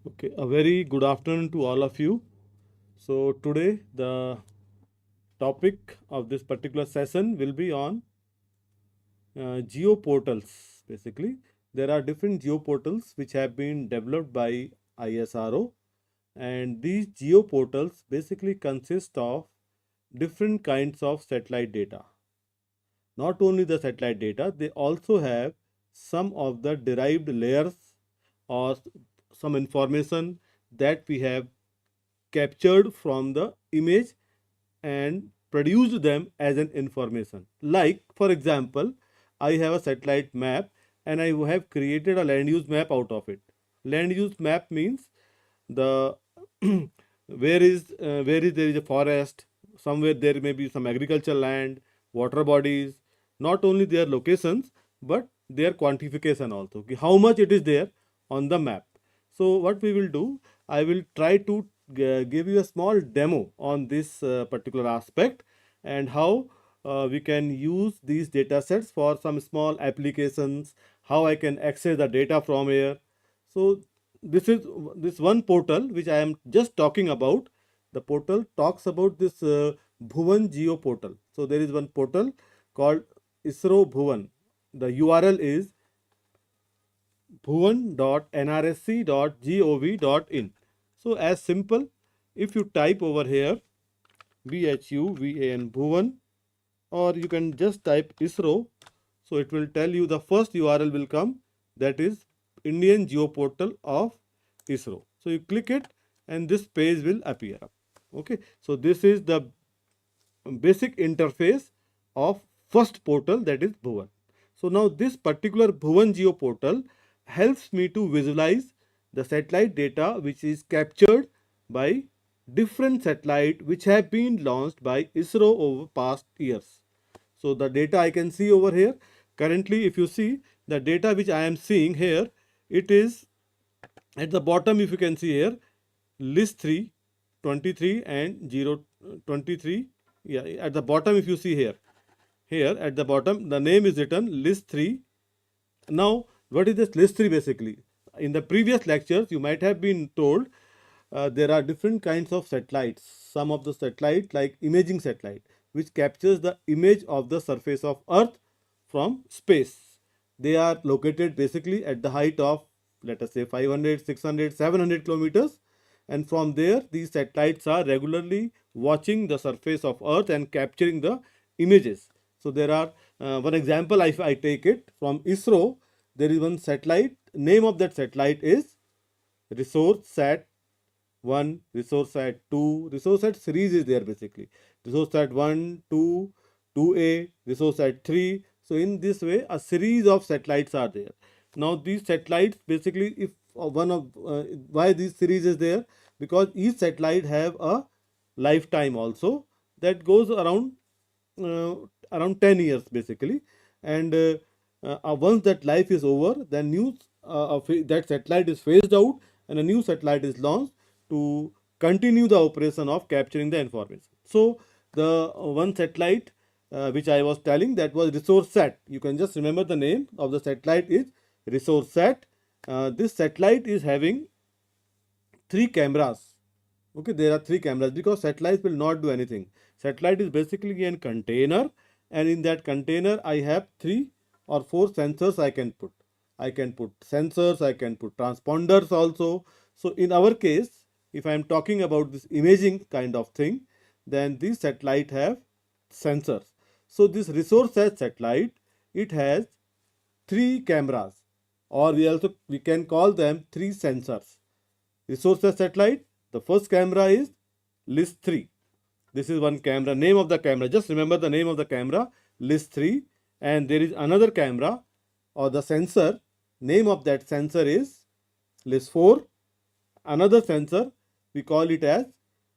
Okay, a very good afternoon to all of you. So, today the topic of this particular session will be on geoportals. Basically, there are different geoportals which have been developed by ISRO, and these geoportals basically consist of different kinds of satellite data. Not only the satellite data, they also have some of the derived layers or some information that we have captured from the image and produced them as an information. Like, for example, I have a satellite map and I have created a land use map out of it. Land use map means the where is there is a forest, somewhere there may be some agricultural land, water bodies, not only their locations but their quantification also. Okay, how much it is there on the map. So what we will do, I will try to give you a small demo on this particular aspect and how we can use these data sets for some small applications, how I can access the data from here. So this is this one portal which I am just talking about. The portal talks about this Bhuvan Geo portal. So there is one portal called ISRO Bhuvan. The URL is bhuvan.nrsc.gov.in. So as simple, if you type over here BHUVAN Bhuvan, or you can just type ISRO, so it will tell you the first URL will come, that is Indian Geoportal of ISRO. So you click it and this page will appear. Okay, so this is the basic interface of first portal, that is Bhuvan. So now this particular Bhuvan Geo portal helps me to visualize the satellite data which is captured by different satellite which have been launched by ISRO over past years. So the data I can see over here. Currently, if you see the data which I am seeing here, it is at the bottom. If you can see here, list 3, 23 and 0, 23. Yeah, at the bottom if you see here at the bottom the name is written list 3. Now what is this list 3 basically? In the previous lectures you might have been told there are different kinds of satellites. Some of the satellite like imaging satellite which captures the image of the surface of earth from space. They are located basically at the height of, let us say, 500, 600, 700 kilometers, and from there these satellites are regularly watching the surface of earth and capturing the images. So there are one example, if I take it from ISRO, there is one satellite. Name of that satellite is Resource Sat 1, Resource Sat 2, Resource Sat series is there basically. Resource Sat 1, 2, 2A, Resource Sat 3. So in this way, a series of satellites are there. Now these satellites basically, if one of why this series is there, because each satellite have a lifetime also that goes uh, around 10 years basically, and once that life is over, then that satellite is phased out and a new satellite is launched to continue the operation of capturing the information. So the one satellite which I was telling, that was Resource Sat. You can just remember the name of the satellite is Resource Sat. This satellite is having three cameras. Okay, there are three cameras because satellites will not do anything. Satellite is basically a container, and in that container I have 3 or 4 sensors I can put. I can put sensors, I can put transponders also. So in our case, if I am talking about this imaging kind of thing, then this satellite have sensors. So this resource satellite, it has 3 cameras, or we can call them 3 sensors. Resources satellite, the first camera is list 3. This is one camera, name of the camera, just remember the name of the camera, list 3. And there is another camera or the sensor, name of that sensor is list 4. Another sensor, we call it as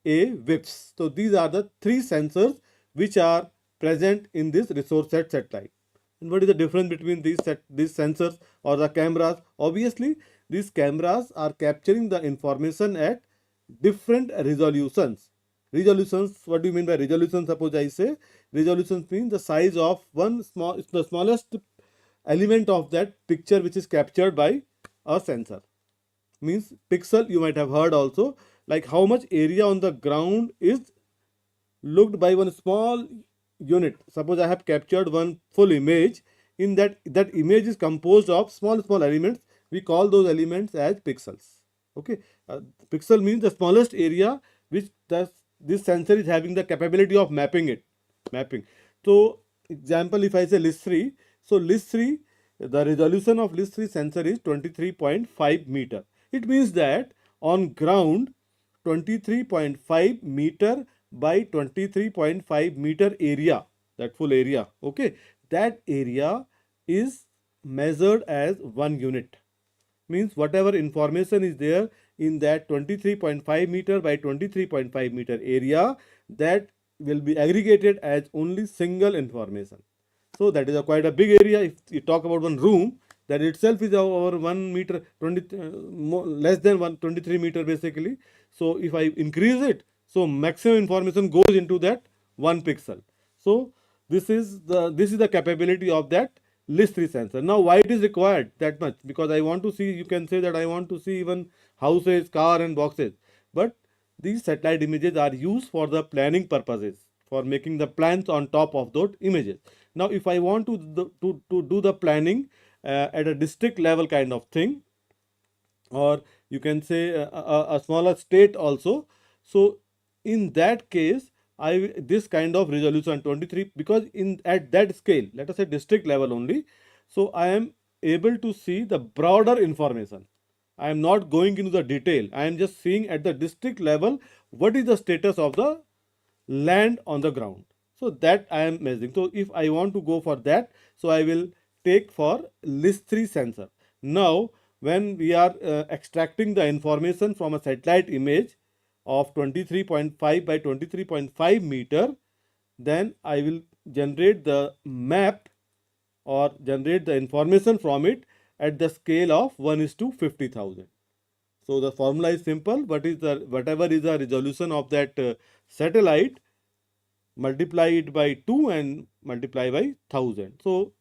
a WIPS. So these are the 3 sensors which are present in this resource satellite. And what is the difference between these sensors or the cameras? Obviously, these cameras are capturing the information at different resolutions. Resolutions, what do you mean by resolution? Suppose I say resolutions means the size of the smallest element of that picture which is captured by a sensor. means pixel, you might have heard also, like how much area on the ground is looked by one small unit. Suppose I have captured one full image. In that image is composed of small elements. We call those elements as pixels. Okay, pixel means the smallest area which this sensor is having the capability of mapping. So example, if I say list 3, so list 3, the resolution of list 3 sensor is 23.5 meter. It means that on ground 23.5 meter by 23.5 meter area, that full area, okay, that area is measured as 1 unit. Means whatever information is there in that 23.5 meter by 23.5 meter area, that will be aggregated as only single information. So that is quite a big area. If you talk about one room, that itself is over 1 meter 20 less than 123 meter basically. So if I increase it, so maximum information goes into that 1 pixel. So this is the capability of that list 3 sensor. Now why it is required that much? Because I want to see, you can say that I want to see even houses, car and boxes, but these satellite images are used for the planning purposes, for making the plans on top of those images. Now if I want to do the planning at a district level kind of thing, or you can say a smaller state also, so in that case this kind of resolution 23, because in at that scale, let us say district level only, so I am able to see the broader information. I am not going into the detail, I am just seeing at the district level what is the status of the land on the ground. So that I am measuring. So if I want to go for that, so I will take for list 3 sensor. Now when we are extracting the information from a satellite image of 23.5 by 23.5 meter, then I will generate the map or generate the information from it at the scale of 1:50,000. So the formula is simple. Whatever is the resolution of that satellite, multiply it by 2 and multiply by 1000. So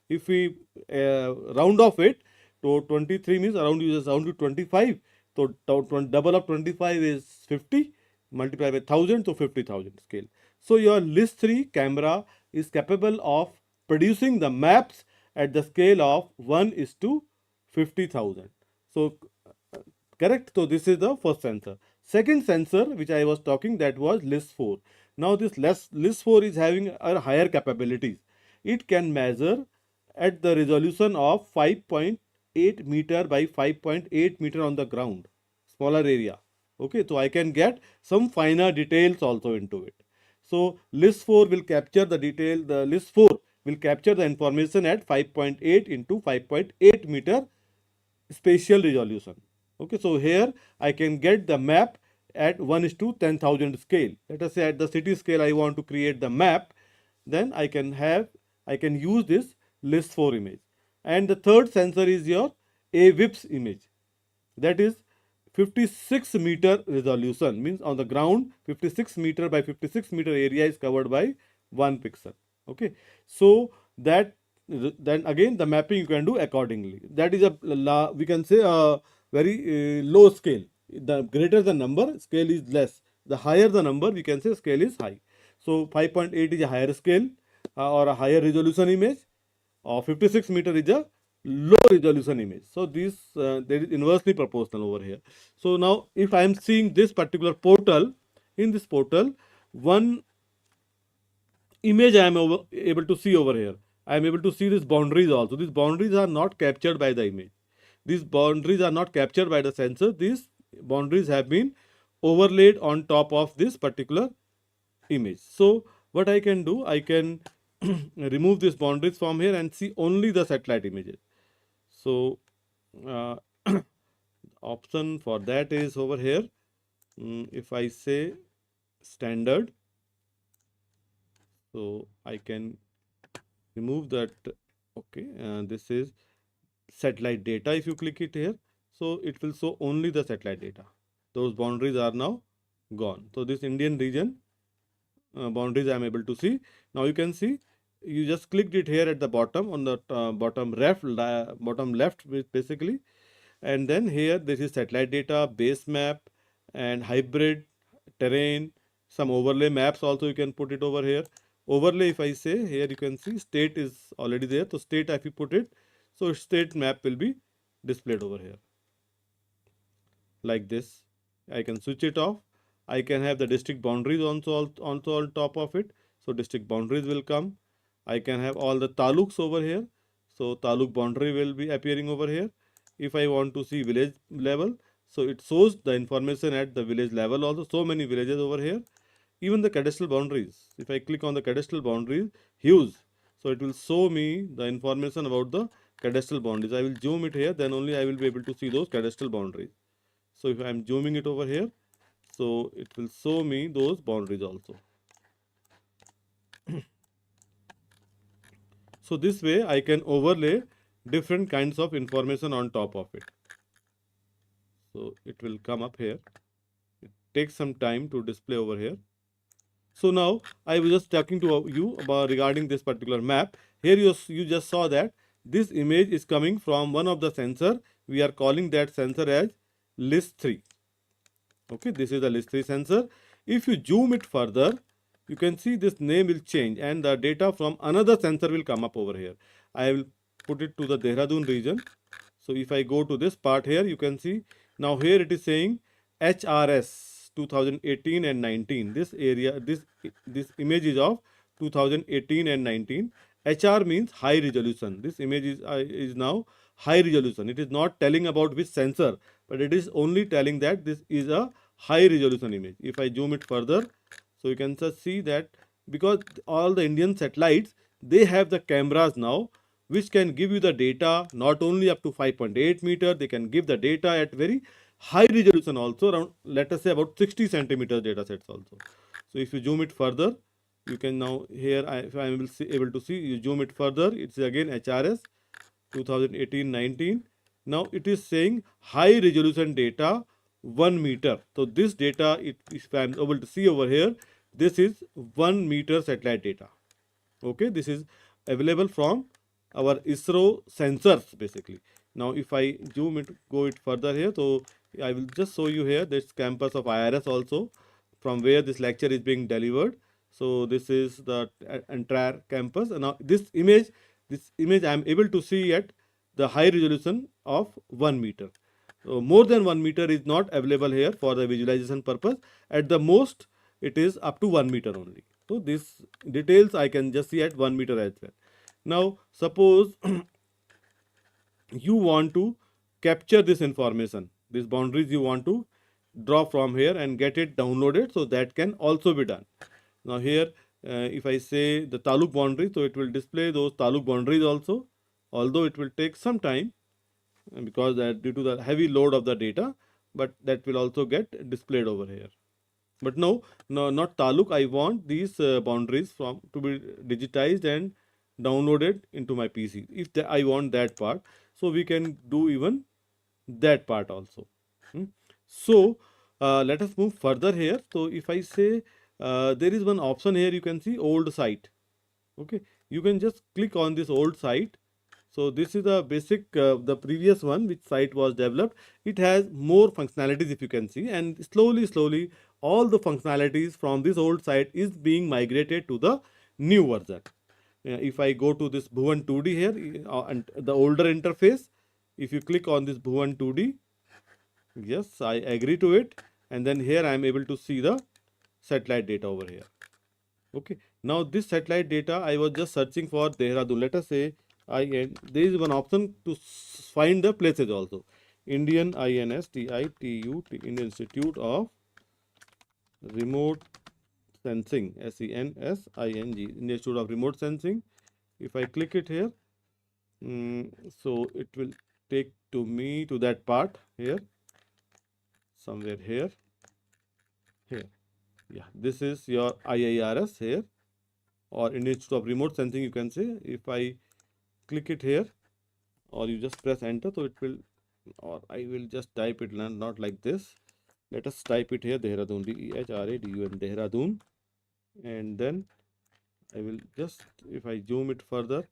if we round off it to 23, means around, you just round to 25. So double of 25 is 50, multiply by 1000, so 50,000 scale. So your list 3 camera is capable of producing the maps at the scale of 1:50,000. So correct. So this is the first sensor. Second sensor which I was talking, that was list 4. Now this list 4 is having a higher capabilities. It can measure at the resolution of 5.8 meter by 5.8 meter on the ground, smaller area. Okay, so I can get some finer details also into it. So list 4 will capture the detail. The list 4 will capture the information at 5.8 into 5.8 meter spatial resolution. Okay, so here I can get the map at 1:10,000 scale. Let us say at the city scale I want to create the map, then I can use this list 4 image. And the third sensor is your AWIPS image, that is 56 meter resolution, means on the ground 56 meter by 56 meter area is covered by 1 pixel. Okay, so that, then again the mapping you can do accordingly. That is we can say a very low scale. The greater the number, scale is less. The higher the number, we can say scale is high. So 5.8 is a higher scale or a higher resolution image, or 56 meter is a low resolution image. So this there is inversely proportional over here. So now if I am seeing this particular portal, in this portal, one image I am able to see over here. I am able to see these boundaries also. These boundaries are not captured by the image. These boundaries are not captured by the sensor. These boundaries have been overlaid on top of this particular image. So what I can do, I can remove these boundaries from here and see only the satellite images. So option for that is over here. If I say standard, so I can remove that. Okay, this is satellite data. If you click it here, so it will show only the satellite data. Those boundaries are now gone. So this Indian region boundaries I am able to see. Now you can see, you just clicked it here at the bottom, on the bottom left basically. And then here this is satellite data, base map, and hybrid terrain, some overlay maps also you can put it over here. Overlay, if I say here, you can see state is already there. So state, if you put it, so state map will be displayed over here like this. I can switch it off. I can have the district boundaries also on top of it. So district boundaries will come. I can have all the taluks over here. So taluk boundary will be appearing over here. If I want to see village level, so it shows the information at the village level also. So many villages over here. Even the cadastral boundaries. If I click on the cadastral boundaries, hues. So it will show me the information about the cadastral boundaries. I will zoom it here, then only I will be able to see those cadastral boundaries. So if I am zooming it over here, so it will show me those boundaries also. So this way I can overlay different kinds of information on top of it. So it will come up here. It takes some time to display over here. So now I was just talking to you about regarding this particular map. Here you just saw that this image is coming from one of the sensor. We are calling that sensor as LIS3. Okay, this is the LIS3 sensor. If you zoom it further, you can see this name will change and the data from another sensor will come up over here. I will put it to the Dehradun region. So if I go to this part here, you can see now here it is saying HRS 2018 and 19. This area, this image is of 2018 and 19. HR means high resolution. This image is now high resolution. It is not telling about which sensor, but it is only telling that this is a high resolution image. If I zoom it further, so you can just see that because all the Indian satellites, they have the cameras now which can give you the data not only up to 5.8 meter, they can give the data at very high resolution also, around let us say about 60 centimeter data sets also. So if you zoom it further, you can now here if I will able to see, you zoom it further, it's again HRS 2018-19. Now it is saying high resolution data 1 meter. So this data, if I am able to see over here, this is 1 meter satellite data. Okay, this is available from our ISRO sensors basically. Now if I zoom it, go it further here, so I will just show you here this campus of IRS also, from where this lecture is being delivered. So this is the entire campus. And now this image I am able to see at the high resolution of 1 meter. So more than 1 meter is not available here for the visualization purpose. At the most, it is up to 1 meter only. So these details I can just see at 1 meter as well. Now suppose you want to capture this information, these boundaries you want to draw from here and get it downloaded, so that can also be done. Now here if I say the taluk boundary, so it will display those taluk boundaries also, although it will take some time because that due to the heavy load of the data, but that will also get displayed over here. But no, not taluk. I want these boundaries from to be digitized and downloaded into my PC. If I want that part, so we can do even that part also. So let us move further here. So if I say there is one option here, you can see old site. Okay, you can just click on this old site. So this is the basic, the previous one which site was developed. It has more functionalities if you can see, and slowly all the functionalities from this old site is being migrated to the new version. If I go to this Bhuvan 2D here and the older interface, if you click on this Bhuvan 2D, yes, I agree to it, and then here I am able to see the satellite data over here. Okay, now this satellite data I was just searching for Dehradun. Let us say there is one option to find the places also. Indian INSTITUT, Indian Institute of Remote Sensing, SENSING, Indian Institute of Remote Sensing. If I click it here, so it will take to me to that part here, somewhere here. Yeah, this is your IIRS here, or Indian Institute of Remote Sensing, you can say. If I click it here, or you just press enter, so it will, or I will just type it, not like this. Let us type it here, Dehradun, DEHRADUN, Dehradun, and then I will just, if I zoom it further,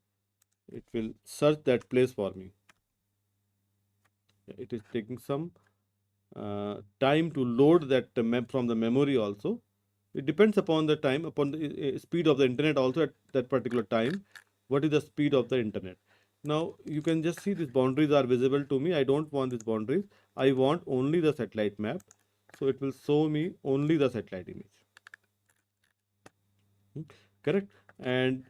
it will search that place for me. It is taking some time to load that map from the memory also. It depends upon the time, upon the speed of the internet also at that particular time. What is the speed of the internet? Now you can just see these boundaries are visible to me. I don't want these boundaries. I want only the satellite map. So it will show me only the satellite image. Correct? And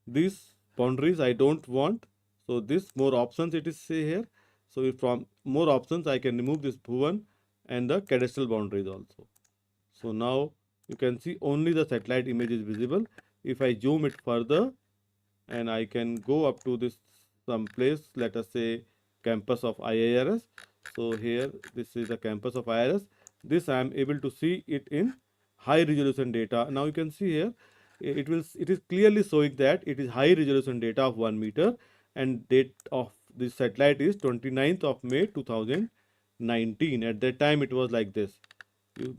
these boundaries I don't want. So this more options it is say here. So if from more options I can remove this Bhuvan and the cadastral boundaries also. So now you can see only the satellite image is visible. If I zoom it further and I can go up to this some place, let us say campus of IIRS. So here this is the campus of IIRS. This I am able to see it in high resolution data. Now you can see here it is clearly showing that it is high resolution data of 1 meter and date of this satellite is 29th of May 2019. At that time it was like this. You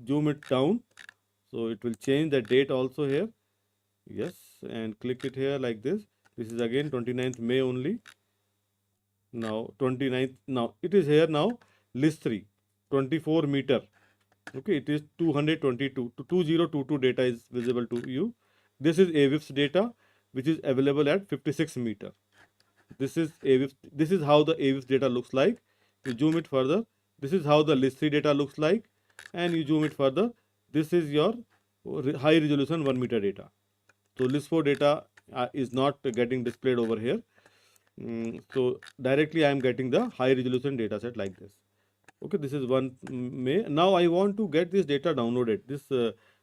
zoom it down, so it will change the date also here. Yes, and click it here like this. This is again 29th May only. Now 29th, now it is here now list 3 24 meter. Okay, it is 222 to 2022 data is visible to you. This is AWIFS data which is available at 56 meter. This is AWIFS, this is how the AWIFS data looks like. You zoom it further, this is how the list 3 data looks like, and you zoom it further, this is your high resolution 1 meter data. So list 4 data is not getting displayed over here. So directly I am getting the high resolution data set like this. Okay, this is 1 May. Now I want to get this data downloaded, this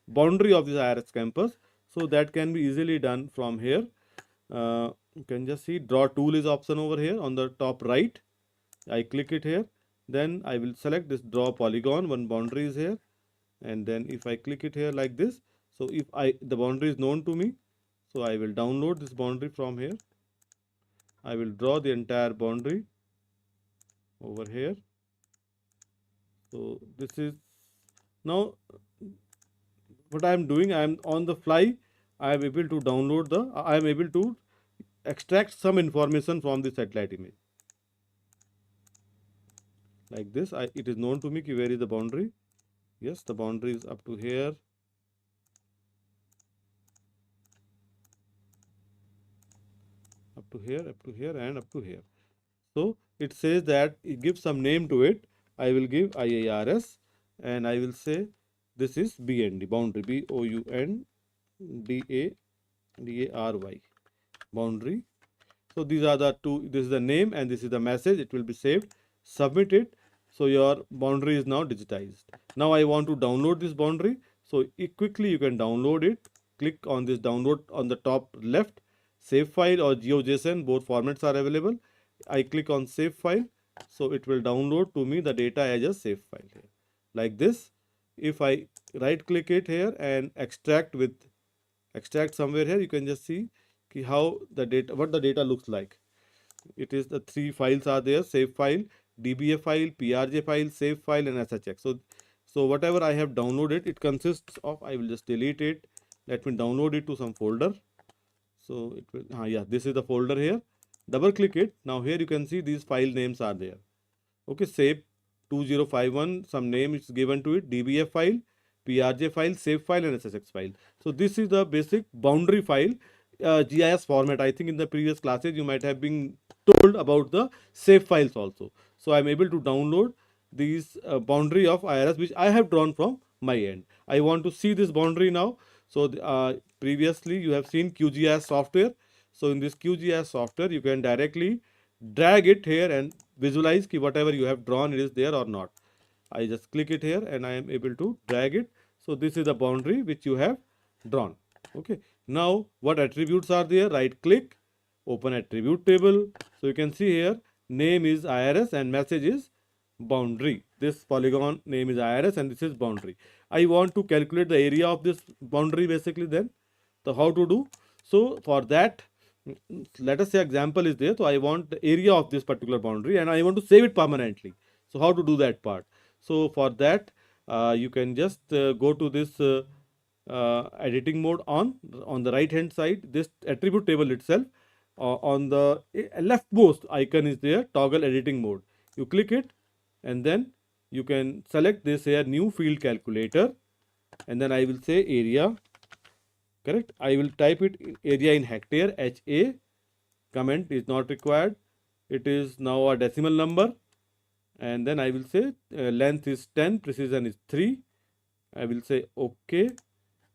boundary of this IIRS campus. So that can be easily done from here. You can just see draw tool is option over here on the top right. I click it here. Then I will select this draw polygon, one boundary is here. And then if I click it here like this, so if the boundary is known to me, so I will download this boundary from here. I will draw the entire boundary over here. So this is now what I am doing. I am on the fly. I am able to download the. I am able to extract some information from the satellite image. Like this, it is known to me ki where is the boundary. Yes, the boundary is up to here. Up to here, up to here, and up to here. So it says that it gives some name to it. I will give IIRS and I will say this is BND boundary, BOUNDARY boundary. So these are the two, this is the name and this is the message. It will be saved, submit it. So your boundary is now digitized. Now I want to download this boundary. So quickly you can download it. Click on this download on the top left. Save file or GeoJSON, both formats are available. I click on save file. So it will download to me the data as a save file here. Like this. If I right click it here and extract somewhere here, you can just see how the data, what the data looks like. It is the 3 files are there: save file, DBA file, PRJ file, save file, and SHX. So whatever I have downloaded, it consists of, I will just delete it. Let me download it to some folder. So it will, yeah, this is the folder here. Double click it. Now here you can see these file names are there. Okay, save 2051, some name is given to it, DBF file, PRJ file, save file, and SSX file. So this is the basic boundary file, GIS format. I think in the previous classes you might have been told about the save files also. So I'm able to download these boundary of IIRS which I have drawn from my end. I want to see this boundary now. So previously you have seen QGIS software. So in this QGIS software you can directly drag it here and visualize ki whatever you have drawn it is there or not. I just click it here and I am able to drag it. So this is the boundary which you have drawn. Okay. Now what attributes are there? Right click, open attribute table. So you can see here name is IIRS and message is boundary. This polygon name is IIRS and this is boundary. I want to calculate the area of this boundary basically then. So how to do? So for that, let us say example is there. So I want the area of this particular boundary and I want to save it permanently. So how to do that part? So for that, you can just go to this editing mode on the right hand side, this attribute table itself. On the leftmost icon is there, toggle editing mode. You click it, and then you can select this here new field calculator, and then I will say area. Correct. I will type it area in hectare, HA. Comment is not required. It is now a decimal number, and then I will say length is 10, precision is 3. I will say OK.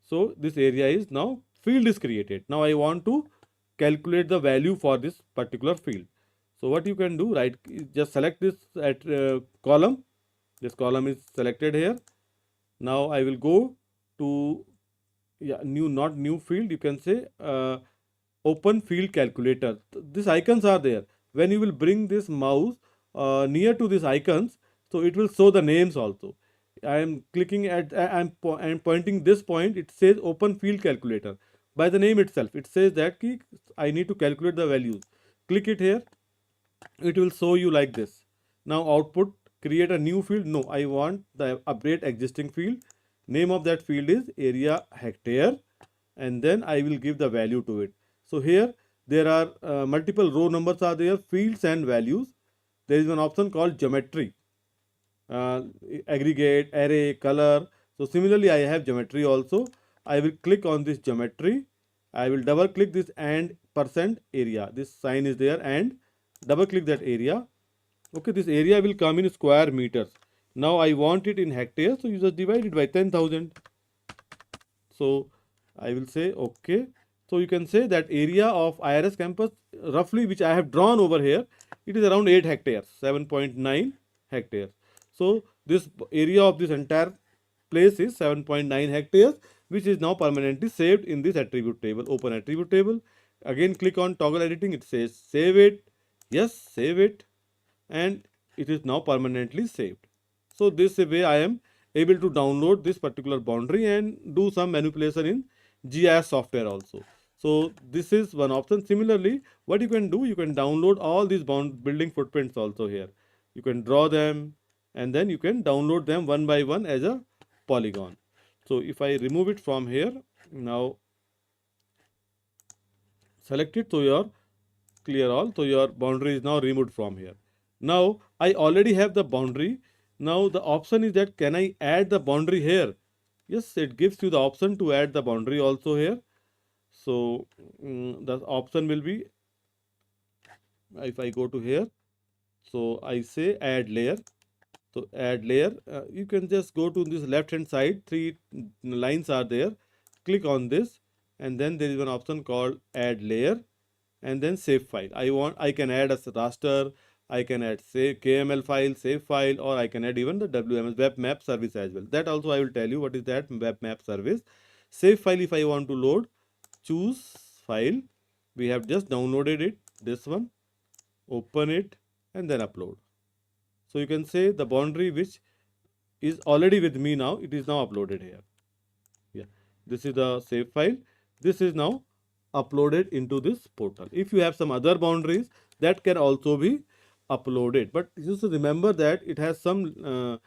So this area is now field is created. Now I want to calculate the value for this particular field. So what you can do, right, just select this at column. This column is selected here. Now I will go to new, not new field, you can say open field calculator. These icons are there. When you will bring this mouse near to these icons, so it will show the names also. I am clicking at, I am pointing this point, it says open field calculator. By the name itself, it says that I need to calculate the values. Click it here, it will show you like this. Now output, create a new field. No, I want the update existing field. Name of that field is area hectare, and then I will give the value to it. So here there are multiple row numbers are there, fields and values. There is one option called geometry, aggregate, array, color. So similarly I have geometry also. I will click on this geometry. I will double click this and percent area. This sign is there, and double click that area. Okay, this area will come in square meters. Now I want it in hectares, so you just divide it by 10,000. So I will say OK. So you can say that area of IRS campus roughly which I have drawn over here, it is around 8 hectares, 7.9 hectares. So this area of this entire place is 7.9 hectares, which is now permanently saved in this attribute table. Open attribute table. Again click on toggle editing. It says save it. Yes, save it, and it is now permanently saved. So this way I am able to download this particular boundary and do some manipulation in GIS software also. So this is one option. Similarly, what you can do, you can download all these building footprints also here. You can draw them, and then you can download them one by one as a polygon. So if I remove it from here, now select it, so your clear all, so your boundary is now removed from here. Now I already have the boundary. Now the option is that can I add the boundary here? Yes, it gives you the option to add the boundary also here. So the option will be, if I go to here, so I say add layer. So add layer, you can just go to this left hand side, 3 lines are there. Click on this, and then there is one option called add layer, and then save file. I can add a raster, I can add say KML file, save file, or I can add even the WMS web map service as well. That also I will tell you what is that web map service. Save file, if I want to load, choose file. We have just downloaded it, this one. Open it and then upload. So you can say the boundary which is already with me now, it is now uploaded here. Yeah, this is the save file. This is now uploaded into this portal. If you have some other boundaries, that can also be uploaded, but you should remember that it has some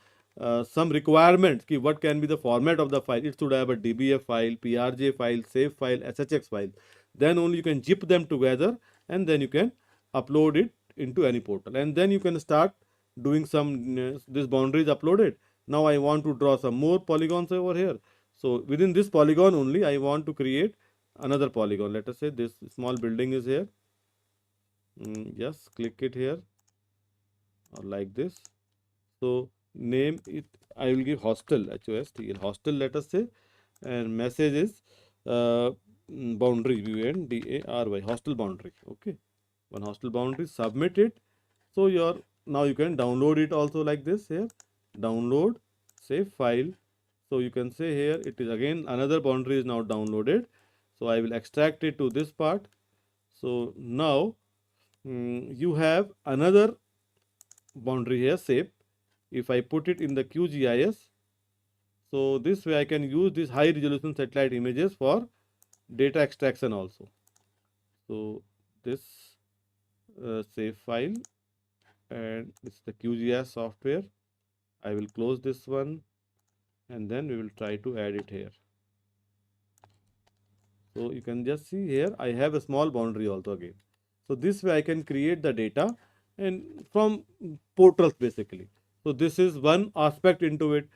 requirements. What can be the format of the file? It should have a DBF file, PRJ file, save file, SHX file. Then only you can zip them together, and then you can upload it into any portal, and then you can start doing some this boundary is uploaded. Now I want to draw some more polygons over here. So within this polygon only I want to create another polygon. Let us say this small building is here. Yes, click it here, or like this. So name it, I will give hostel, HOSTL, hostel, let us say, and message is boundary, BUNDARY, hostel boundary. Okay, one hostel boundary, submit it. So your, now you can download it also like this here, download, save file. So you can say here it is again another boundary is now downloaded. So I will extract it to this part. So now you have another boundary here, shape. If I put it in the QGIS, so this way I can use these high resolution satellite images for data extraction also. So this save file, and it's the QGIS software. I will close this one, and then we will try to add it here. So you can just see here I have a small boundary also again. So this way I can create the data and from portals basically. So this is one aspect into it.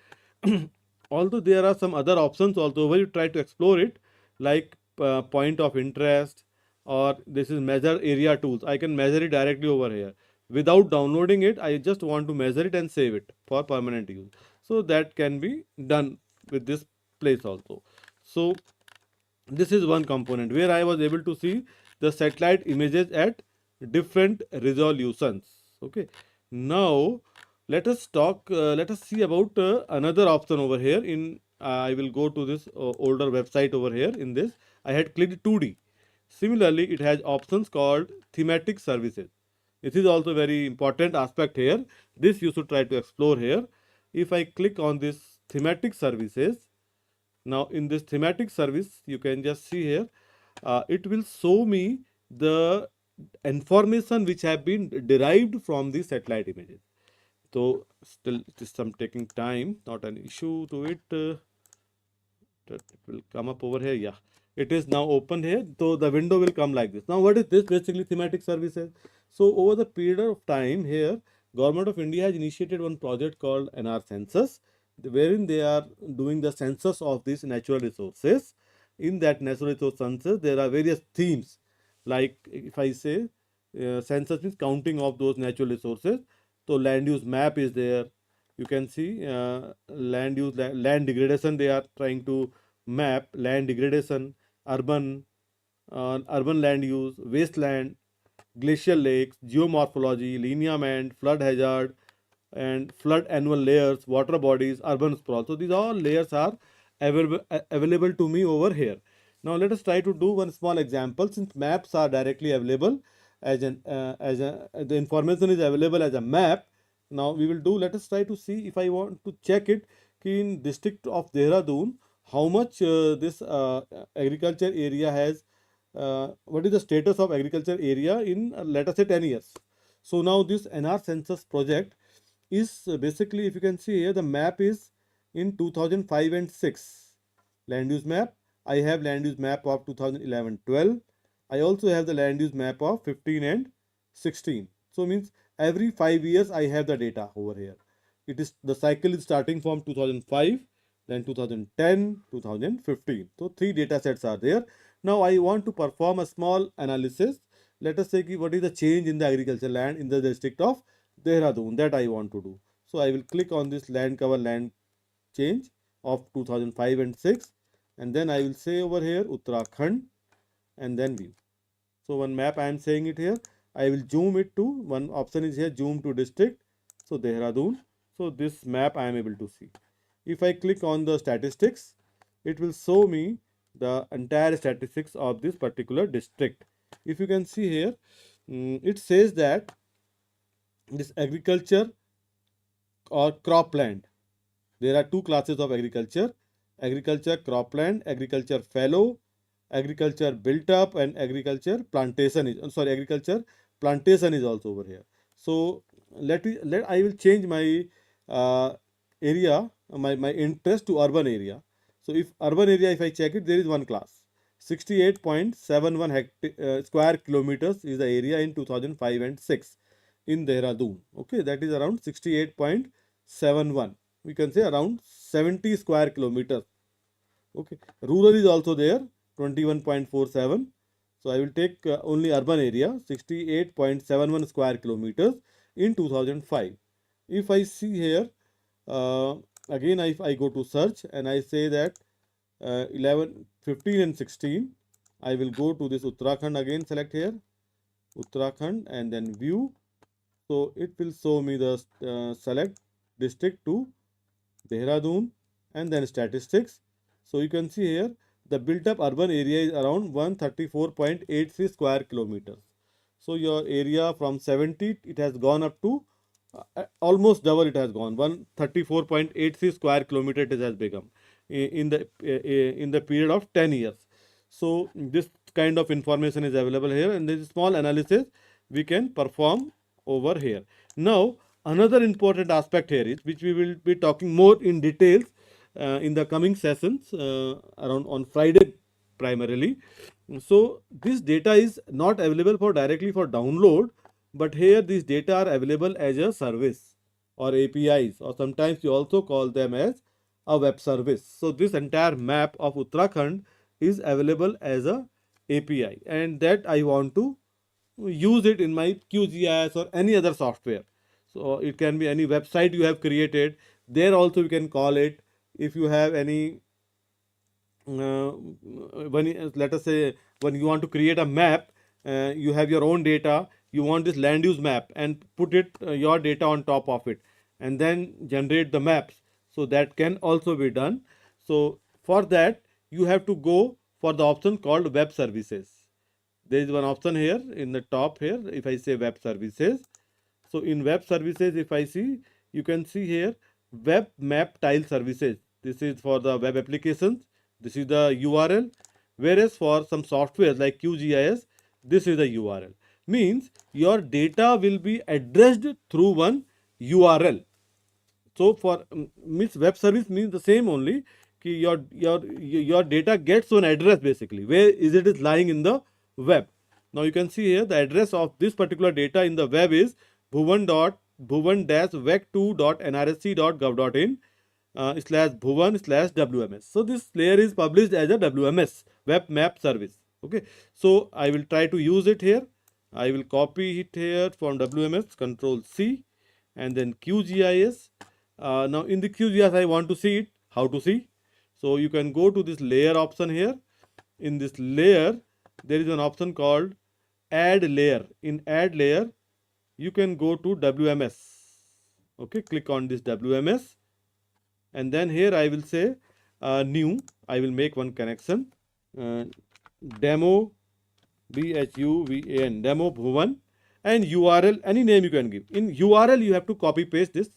Although there are some other options also where you try to explore it, like point of interest, or this is measure area tools. I can measure it directly over here without downloading it. I just want to measure it and save it for permanent use. So that can be done with this place also. So this is one component where I was able to see the satellite images at different resolutions. Okay. Now let us see about another option over here. In I will go to this older website over here. In this, I had clicked 2D. Similarly, it has options called thematic services. This is also very important aspect here. This you should try to explore here. If I click on this thematic services, now in this thematic service, you can just see here, it will show me the information which have been derived from the satellite images. So still it is some taking time, not an issue to it. It will come up over here. Yeah, it is now open here. So the window will come like this. Now what is this? Basically thematic services. So over the period of time here, Government of India has initiated one project called NR Census, wherein they are doing the census of these natural resources. In that natural resource census, there are various themes. Like if I say census means counting of those natural resources. So land use map is there. You can see land degradation. They are trying to map land degradation, urban land use, wasteland, glacial lakes, geomorphology, lineament, flood hazard, and flood annual layers, water bodies, urban sprawl. So these all layers are available to me over here. Now let us try to do one small example. Since maps are directly available the information is available as a map. Now we will do. Let us try to see if I want to check it in district of Dehradun, how much this agriculture area has. What is the status of agriculture area in let us say 10 years. So now this NR census project is basically, if you can see here, the map is in 2005 and 6 land use map. I have land use map of 2011-12. I also have the land use map of 15 and 16. So means every 5 years I have the data over here. It is the cycle is starting from 2005, then 2010, 2015. So 3 data sets are there. Now I want to perform a small analysis. Let us say what is the change in the agriculture land in the district of Dehradun, that I want to do. So I will click on this land cover land change of 2005 and 6, and then I will say over here Uttarakhand and then view. So one map I am saying it here. I will zoom it to, one option is here, zoom to district. So Dehradun. So this map I am able to see. If I click on the statistics, it will show me the entire statistics of this particular district. If you can see here, it says that this agriculture or cropland, there are two classes of agriculture: agriculture cropland, agriculture fallow, agriculture built up, and agriculture plantation is agriculture plantation is also over here. So let I will change my area, my interest to urban area. So if urban area, if I check it, there is one class. 68.71 square kilometers is the area in 2005 and 6 in Dehradun. Okay, that is around 68.71. We can say around 70 square kilometers. Okay, rural is also there, 21.47. So I will take only urban area, 68.71 square kilometers in 2005. If I see here, again if I go to search and I say that 11, 15 and 16, I will go to this Uttarakhand again, select here Uttarakhand and then view. So it will show me the select district to Dehradun and then statistics. So you can see here the built up urban area is around 134.83 square kilometers. So your area from 70, it has gone up to almost double, it has gone 134.83 square kilometer it has become in the period of 10 years. So this kind of information is available here, and this small analysis we can perform over here. Now another important aspect here is, which we will be talking more in details in the coming sessions around on Friday primarily. So this data is not available for directly for download. but here these data are available as a service or APIs, or sometimes you also call them as a web service. So this entire map of Uttarakhand is available as a API, and that I want to use it in my QGIS or any other software. So it can be any website you have created. There also you can call it. If you have any let us say when you want to create a map, you have your own data, you want this land use map and put it your data on top of it and then generate the maps, so that can also be done. So for that you have to go for the option called web services. There is one option here in the top here. If I say web services, so in web services, if I see, you can see here web map tile services. This is for the web applications. This is the URL. Whereas for some software like QGIS, this is the URL. Means your data will be addressed through one URL. So for means web service means the same only. Ki your data gets an address basically. Where is it is lying in the web. Now you can see here the address of this particular data in the web is bhuvan.vec2.nrsc.gov.in /bhuvan/WMS. So this layer is published as a WMS, web map service. Okay. So I will try to use it here. I will copy it here from WMS, Control C, and then QGIS. Now in the QGIS I want to see it. How to see? So you can go to this layer option here. In this layer there is an option called add layer. In add layer you can go to WMS. Okay, click on this WMS, and then here I will say new. I will make one connection. Demo BHUVAN, demo Bhuvan, and URL, any name you can give. In URL you have to copy paste this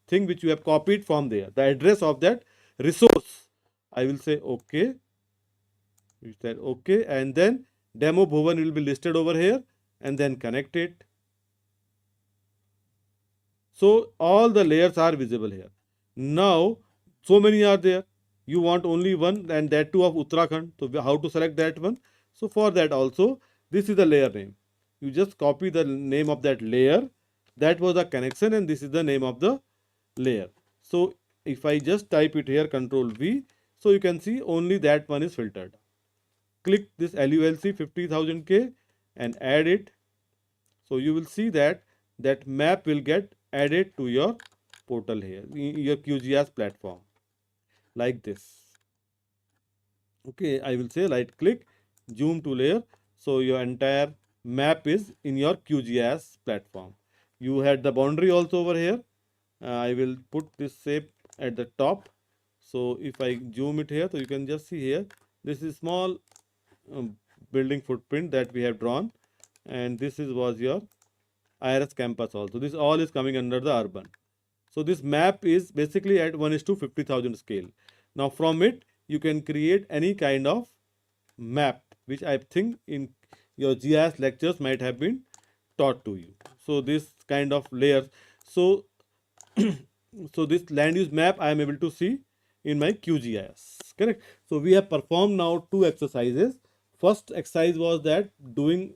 thing which you have copied from there, the address of that resource. I will say okay. You said okay, and then demo Bhuvan will be listed over here, and then connect it. So all the layers are visible here. Now so many are there. You want only one, and that too of Uttarakhand. So how to select that one? So for that also, this is the layer name. You just copy the name of that layer. That was the connection, and this is the name of the layer. So if I just type it here, Control V, so you can see only that one is filtered. Click this LULC 50,000K and add it. So you will see that that map will get added to your portal here, your QGIS platform, like this. Okay, I will say right click, zoom to layer. So your entire map is in your QGIS platform. You had the boundary also over here. I will put this shape at the top. So if I zoom it here, so you can just see here, this is small building footprint that we have drawn, and this was your IRS campus also. This all is coming under the urban. So this map is basically at 1:50,000 scale. Now from it you can create any kind of map, which I think in your GIS lectures might have been taught to you. So this kind of layers. So so this land use map I am able to see in my QGIS. Correct. So we have performed now two exercises. First exercise was that doing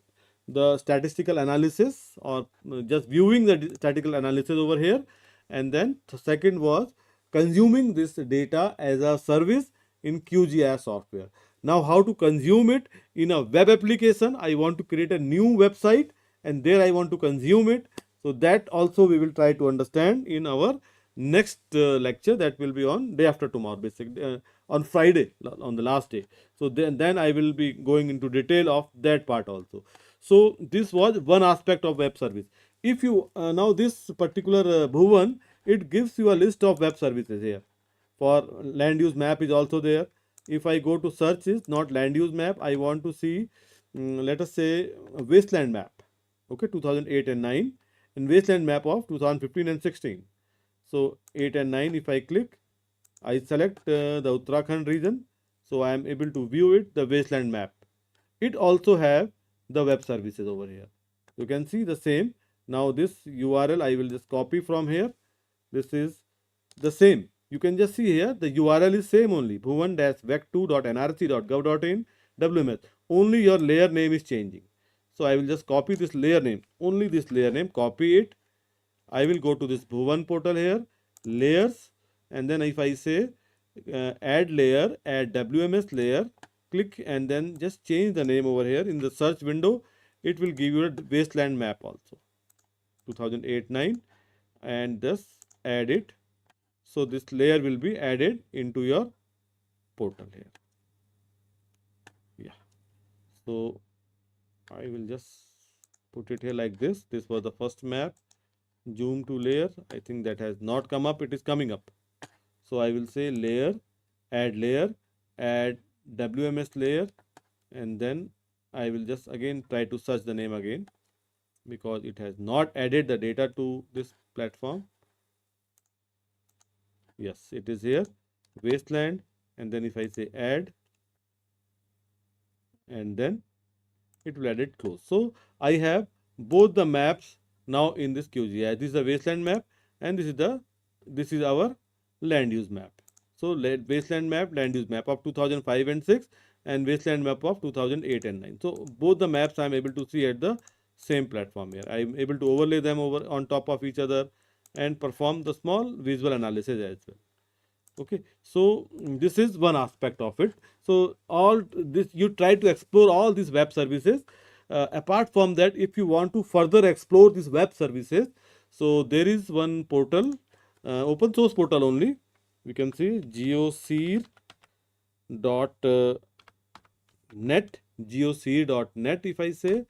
the statistical analysis, or just viewing the statistical analysis over here, and then the second was consuming this data as a service in QGIS software. Now how to consume it in a web application? I want to create a new website and there I want to consume it. So that also we will try to understand in our next lecture, that will be on day after tomorrow, basically on Friday, on the last day. So then I will be going into detail of that part also. So this was one aspect of web service. If you now this particular Bhuvan, it gives you a list of web services here. For land use map is also there. If I go to search is not land use map, I want to see let us say a wasteland map. Okay, 2008 and 9, and wasteland map of 2015 and 16. So 8 and 9, if I click, I select the Uttarakhand region. So I am able to view it, the wasteland map. It also have the web services over here. You can see the same. Now this URL I will just copy from here. This is the same. You can just see here the URL is same only, bhuvan-vec2.nrc.gov.in WMS. Only your layer name is changing. So I will just copy this layer name, only this layer name, copy it. I will go to this Bhuvan portal here, layers, and then if I say add layer, add WMS layer, click and then just change the name over here in the search window. It will give you a wasteland map also, 2008-9, and just add it. So this layer will be added into your portal here. Yeah. So I will just put it here like this. This was the first map. Zoom to layer. I think that has not come up. It is coming up. So I will say layer, add WMS layer, and then I will just again try to search the name again because it has not added the data to this platform. Yes, it is here, wasteland, and then if I say add, and then it will add it close. So I have both the maps now in this QGIS. This is the wasteland map, and this is our land use map. So wasteland map, land use map of 2005 and 6, and wasteland map of 2008 and 9. So both the maps I am able to see at the same platform here. I am able to overlay them over on top of each other and perform the small visual analysis as well. Okay, so this is one aspect of it. So all this, you try to explore all these web services. Apart from that, if you want to further explore these web services, so there is one portal, open source portal only. We can see geosphere.net, geosphere.net. If I say,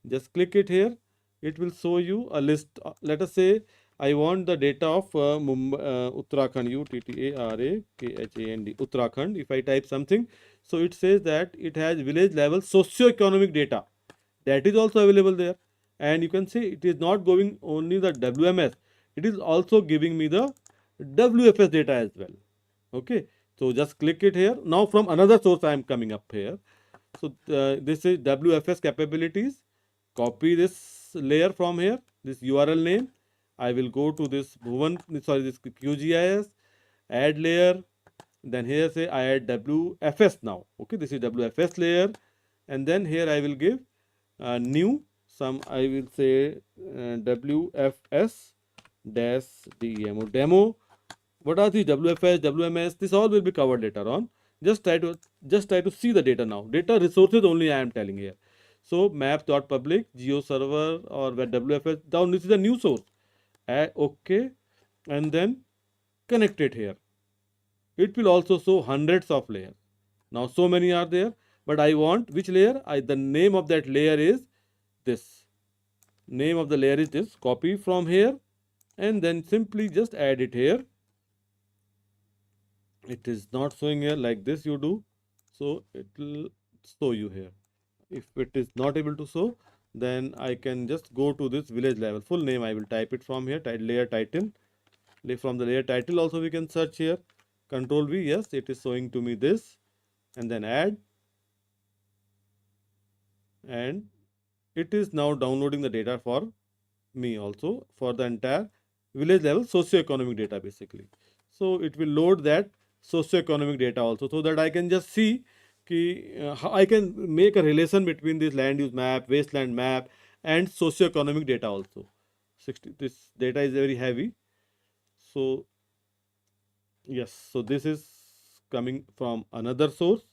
just click it here, it will show you a list. Let us say I want the data of Uttarakhand, Uttarakhand, Uttarakhand. If I type something, so it says that it has village level socio-economic data. That is also available there. And you can see it is not going only the WMS, it is also giving me the WFS data as well. Okay, so just click it here. Now from another source I am coming up here. So this is WFS capabilities. Copy this layer from here, this URL name. I will go to this this QGIS, add layer, then here say I add WFS now. Okay, this is WFS layer, and then here I will give new, some I will say WFS dash DEM or demo. What are the WFS, WMS? This all will be covered later on. Just try to see the data now. Data resources only I am telling here. So maps.public, geo server or WFS down. This is a new source. Okay, and then connect it here. It will also show hundreds of layers. Now so many are there, but I want which layer? The name of that layer is this. Name of the layer is this. Copy from here and then simply just add it here. It is not showing here like this you do, so it will show you here. If it is not able to show, then I can just go to this village level. Full name I will type it from here, layer title. From the layer title also we can search here. Control V, yes, it is showing to me this, and then add, and it is now downloading the data for me also for the entire village level socio-economic data basically. So it will load that socio-economic data also, so that I can just see how I can make a relation between this land use map, wasteland map, and socio-economic data also. This data is very heavy. So yes, so this is coming from another source.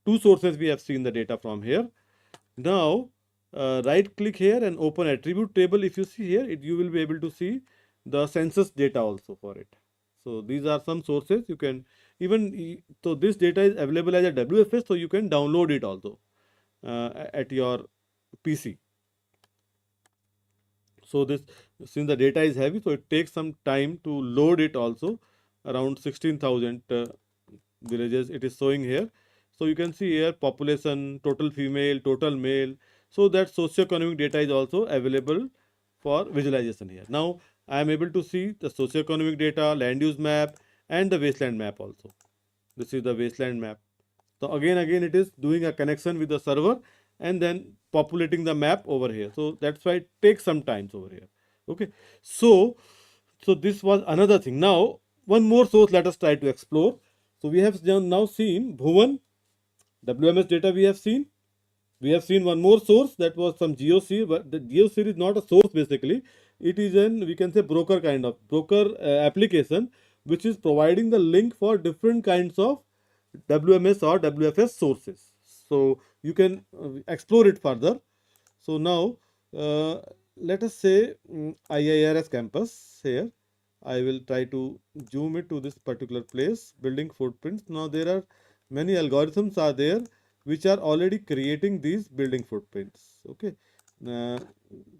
Two sources we have seen the data from here. Now right click here and open attribute table. If you see here, you will be able to see the census data also for it. So these are some sources you can even, so this data is available as a WFS, so you can download it also at your PC. So this, since the data is heavy, so it takes some time to load it also. Around 16,000 villages it is showing here. So you can see here population, total female, total male. So that socio-economic data is also available for visualization here. Now I am able to see the socio-economic data, land use map, and the wasteland map also. This is the wasteland map. So again it is doing a connection with the server and then populating the map over here. So that's why it takes some time over here. Okay. So this was another thing. Now one more source let us try to explore. So we have now seen Bhuvan, WMS data we have seen. We have seen one more source, that was some GeoSeer, but the GeoSeer is not a source basically. It is an, we can say, broker kind of broker application, which is providing the link for different kinds of WMS or WFS sources. So you can explore it further. So now uh, let us say IIRS campus here. I will try to zoom it to this particular place, building footprints. Now there are many algorithms are there which are already creating these building footprints. Okay. Uh,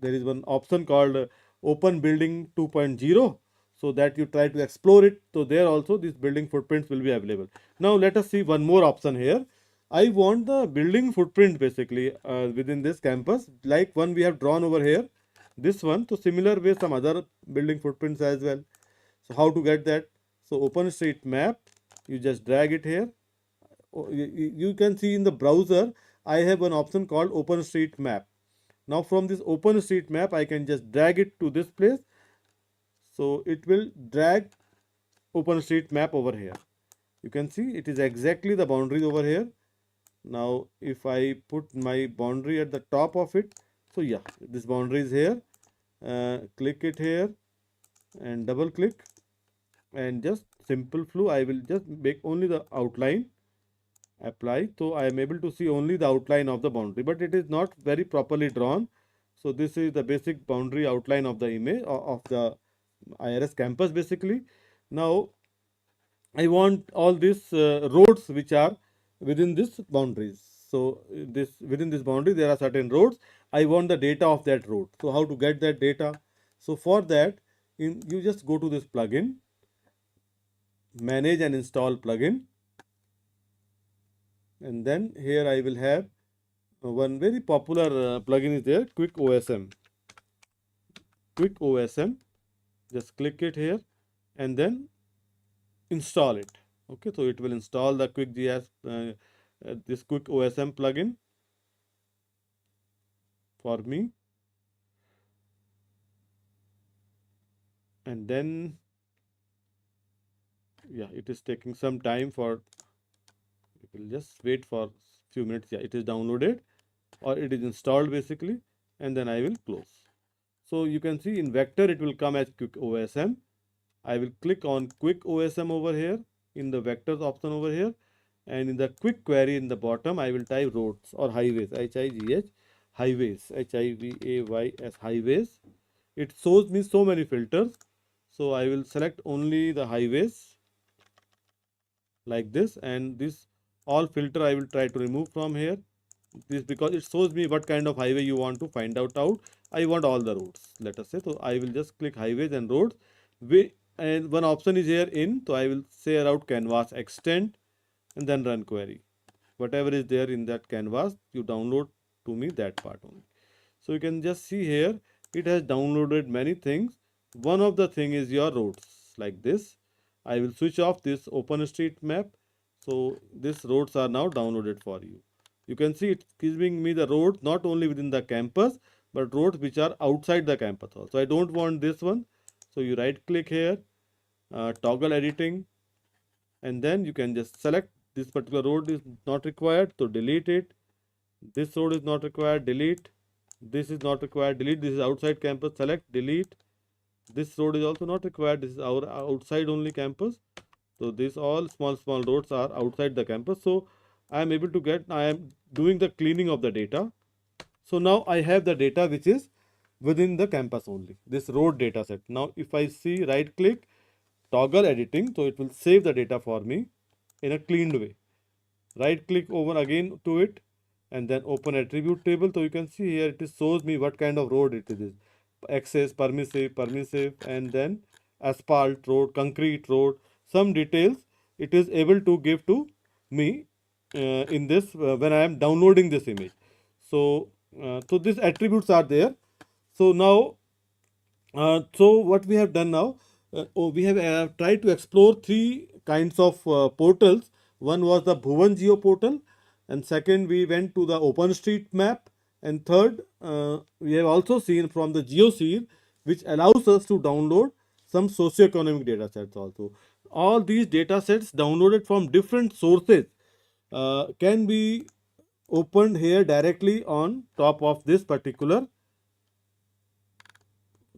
there is one option called open building 2.0, so that you try to explore it. So there also these building footprints will be available. Now let us see one more option here. I want the building footprint basically within this campus, like one we have drawn over here, this one. So similar way some other building footprints as well. So how to get that? So OpenStreetMap, you just drag it here. You can see in the browser, I have an option called OpenStreetMap. Now from this OpenStreetMap, I can just drag it to this place. So it will drag OpenStreetMap over here. You can see it is exactly the boundaries over here. Now if I put my boundary at the top of it, so yeah, this boundary is here. Click it here and double click and just simple flow. I will just make only the outline, apply. So I am able to see only the outline of the boundary, but it is not very properly drawn. So this is the basic boundary outline of the image of the IRS campus basically. Now I want all these roads which are within this boundaries. So this within this boundary there are certain roads. I want the data of that road. So how to get that data? So for that, you just go to this plugin, manage and install plugin, and then here I will have one very popular plugin is there, Quick OSM. Quick OSM. Just click it here and then install it. Okay, so it will install the QuickGIS, this Quick OSM plugin for me, and then yeah, it is taking some time for. We will just wait for few minutes. Yeah, it is downloaded or it is installed basically, and then I will close. So you can see in vector it will come as Quick OSM. I will click on Quick OSM over here in the vectors option over here, and in the quick query in the bottom I will type roads or highways, HIGH, highways, HIVAYS, highways. It shows me so many filters, so I will select only the highways like this, and this all filter I will try to remove from here. This because it shows me what kind of highway you want to find out. I want all the roads, let us say. So I will just click highways and roads. And one option is here in, so I will say route canvas extend and then run query. Whatever is there in that canvas, you download to me that part only. So you can just see here, it has downloaded many things. One of the thing is your roads like this. I will switch off this OpenStreetMap. So these roads are now downloaded for you. You can see it's giving me the roads not only within the campus, but roads which are outside the campus also. I don't want this one. So you right click here, toggle editing, and then you can just select this particular road is not required, so delete it. This road is not required, delete. This is not required, delete. This is outside campus, select, delete. This road is also not required, this is our outside only campus. So these all small roads are outside the campus. So I am able to get, I am doing the cleaning of the data. So now I have the data which is within the campus only, this road data set. Now if I see right click, toggle editing, so it will save the data for me in a cleaned way. Right click over again to it and then open attribute table. So you can see here it shows me what kind of road it is. Access, permissive, and then asphalt road, concrete road, some details it is able to give to me in this when I am downloading this image. So so these attributes are there. So now so what we have done now, we have tried to explore three kinds of portals. One was the Bhuvan Geo portal, and second we went to the OpenStreetMap, and third we have also seen from the GeoSeer, which allows us to download some socioeconomic data sets also. All these data sets downloaded from different sources can be opened here directly on top of this particular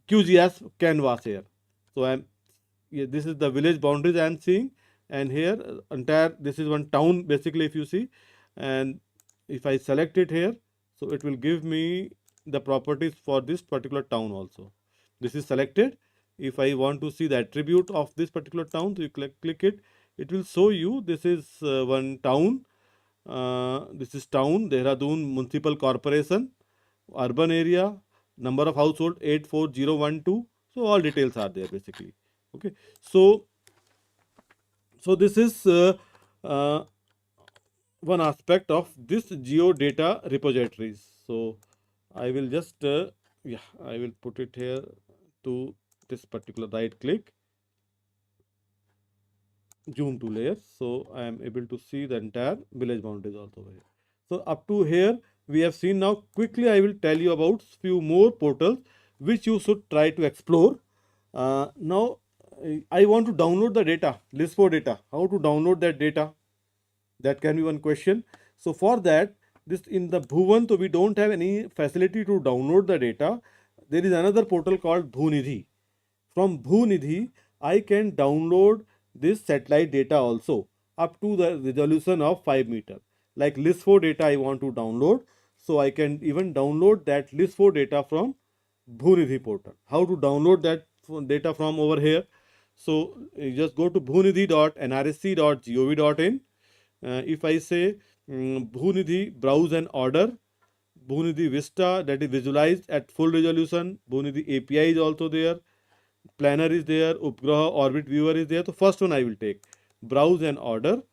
QGIS canvas here. So I'm yeah, this is the village boundaries I am seeing, and here entire this is one town basically if you see, and if I select it here, so it will give me the properties for this particular town also. This is selected. If I want to see the attribute of this particular town, so you click it, it will show you this is one town. This is town Dehradun Municipal Corporation, urban area, number of household 84012. So all details are there basically. Okay, so this is uh, one aspect of this geodata repositories. So I will just yeah, I will put it here to this particular, right click, zoom to layers, so I am able to see the entire village boundaries also here. So up to here we have seen. Now quickly I will tell you about few more portals which you should try to explore. Now I want to download the data, list4 data. How to download that data? That can be one question. So for that, this in the Bhuvan, so we don't have any facility to download the data. There is another portal called Bhunidhi. From Bhunidhi, I can download this satellite data also up to the resolution of 5 meter. Like list4 data I want to download, so I can even download that list4 data from Bhunidhi portal. How to download that data from over here? So you just go to bhunidhi.nrsc.gov.in. If I say Bhunidhi browse and order, Bhunidhi Vista, that is visualized at full resolution. Bhunidhi API is also there. Planner is there. Upgraha Orbit Viewer is there. So first one I will take, browse and order.